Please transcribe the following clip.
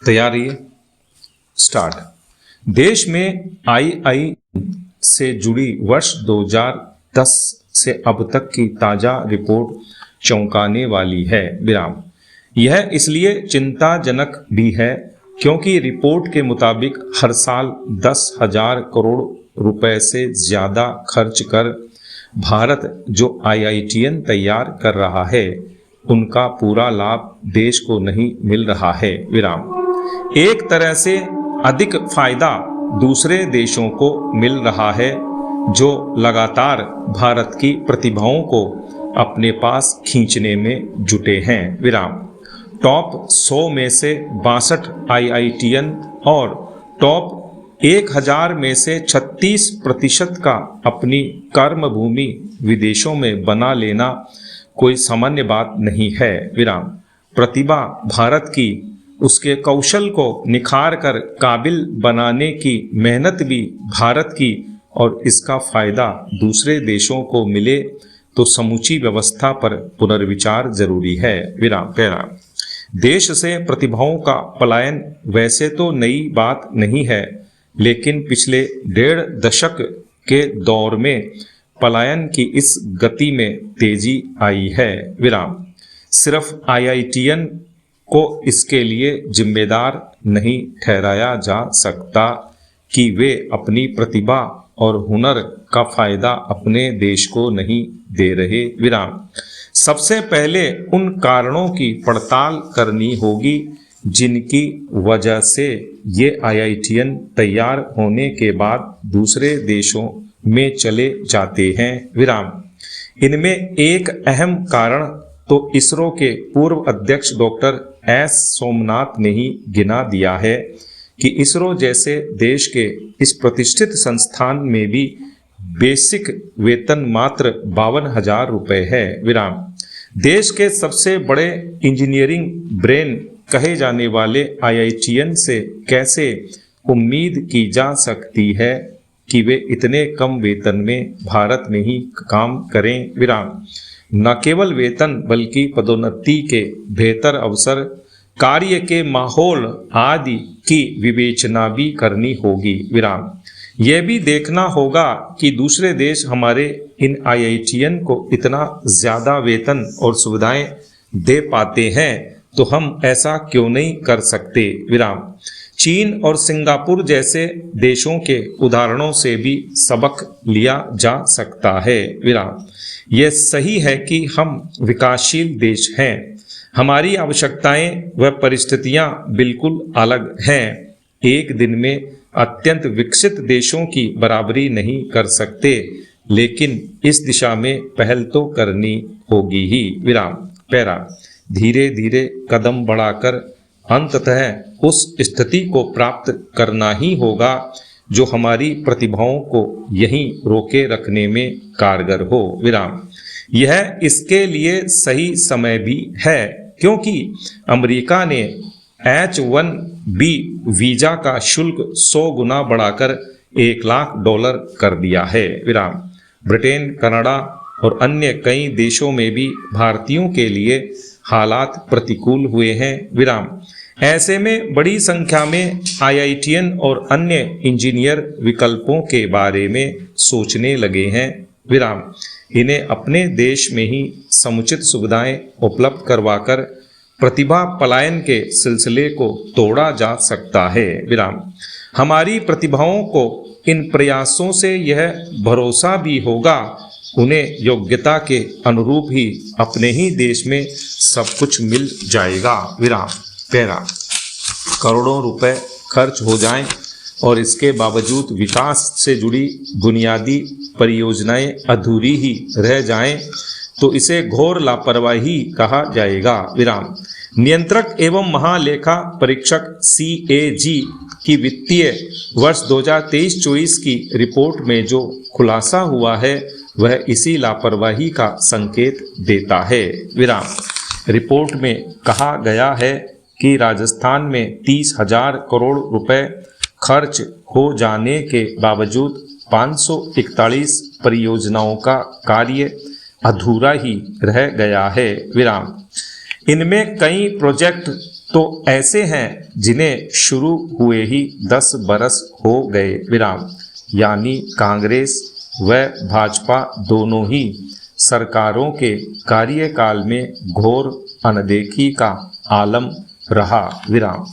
तैयारी स्टार्ट। देश में आई से जुड़ी वर्ष 2010 से अब तक की ताज़ा रिपोर्ट चौंकाने वाली है। विराम। यह इसलिए चिंताजनक भी है क्योंकि रिपोर्ट के मुताबिक हर साल 10,000 करोड़ रुपए से ज़्यादा खर्च कर भारत जो IITian तैयार कर रहा है उनका पूरा लाभ देश को नहीं मिल रहा है। विराम। एक तरह से अधिक फायदा दूसरे देशों को मिल रहा है जो लगातार भारत की प्रतिभाओं को अपने पास खींचने में जुटे हैं। विराम। टॉप 100 में से 62 IITian और टॉप 1000 में से 36% का अपनी कर्मभूमि विदेशों में बना लेना कोई सामान्य बात नहीं है। विराम। प्रतिभा भारत की उसके कौशल को निखार कर काबिल बनाने की मेहनत भी भारत की और इसका फायदा दूसरे देशों को मिले तो समूची व्यवस्था पर पुनर्विचार जरूरी है। विराम। पैराम। देश से प्रतिभाओं का पलायन वैसे तो नई बात नहीं है, लेकिन पिछले 1.5 दशक के दौर में पलायन की इस गति में तेजी आई है। विराम। सिर्फ IITian को इसके लिए जिम्मेदार नहीं ठहराया जा सकता कि वे अपनी प्रतिभा और हुनर का फायदा अपने देश को नहीं दे रहे। विराम। सबसे पहले उन कारणों की पड़ताल करनी होगी जिनकी वजह से ये IITian तैयार होने के बाद दूसरे देशों में चले जाते हैं। विराम। इनमें एक अहम कारण तो इसरो के पूर्व अध्यक्ष डॉक्टर S सोमनाथ ने ही गिना दिया है कि इसरो जैसे देश के इस प्रतिष्ठित संस्थान में भी बेसिक वेतन मात्र 52,000 रुपए है। विराम। देश के सबसे बड़े इंजीनियरिंग ब्रेन कहे जाने वाले IITian से कैसे उम्मीद की जा सकती है कि वे इतने कम वेतन में भारत में ही काम करें। विराम। न केवल वेतन बल्कि पदोन्नति के बेहतर अवसर, कार्य के माहौल आदि की विवेचना भी करनी होगी। विराम। यह भी देखना होगा कि दूसरे देश हमारे इन IITian को इतना ज़्यादा वेतन और सुविधाएं दे पाते हैं तो हम ऐसा क्यों नहीं कर सकते। विराम। चीन और सिंगापुर जैसे देशों के उदाहरणों से भी सबक लिया जा सकता है। विराम। यह सही है कि हम विकासशील देश हैं, हमारी आवश्यकताएं व परिस्थितियां बिल्कुल अलग हैं। एक दिन में अत्यंत विकसित देशों की बराबरी नहीं कर सकते, लेकिन इस दिशा में पहल तो करनी होगी ही। विराम। पैरा। धीरे धीरे कदम बढ़ाकर अंततः उस स्थिति को प्राप्त करना ही होगा जो हमारी प्रतिभाओं को यहीं रोके रखने में कारगर हो। विराम। यह इसके लिए सही समय भी है क्योंकि अमेरिका ने H-1B वीजा का शुल्क 100 गुना बढ़ाकर $1 लाख कर दिया है। विराम। ब्रिटेन, कनाडा और अन्य कई देशों में भी भारतीयों के लिए हालात प्रतिकूल हुए हैं। विराम। ऐसे में बड़ी संख्या में IITian और अन्य इंजीनियर विकल्पों के बारे में सोचने लगे हैं। विराम। इन्हें अपने देश में ही समुचित सुविधाएं उपलब्ध करवाकर प्रतिभा पलायन के सिलसिले को तोड़ा जा सकता है। विराम। हमारी प्रतिभाओं को इन प्रयासों से यह भरोसा भी होगा उन्हें योग्यता के अनुरूप ही अपने ही देश में सब कुछ मिल जाएगा। विराम। पैरा। करोड़ों रुपए खर्च हो जाएं और इसके बावजूद विकास से जुड़ी बुनियादी परियोजनाएं अधूरी ही रह जाएं तो इसे घोर लापरवाही कहा जाएगा। विराम। नियंत्रक एवं महालेखा परीक्षक CAG की वित्तीय वर्ष 2023-24 की रिपोर्ट में जो खुलासा हुआ है वह इसी लापरवाही का संकेत देता है। विराम। रिपोर्ट में कहा गया है कि राजस्थान में 30,000 करोड़ रुपए खर्च हो जाने के बावजूद 541 परियोजनाओं का कार्य अधूरा ही रह गया है। विराम। इनमें कई प्रोजेक्ट तो ऐसे हैं जिन्हें शुरू हुए ही 10 बरस हो गए विराम। यानी कांग्रेस व भाजपा दोनों ही सरकारों के कार्यकाल में घोर अनदेखी का आलम रहा विराम।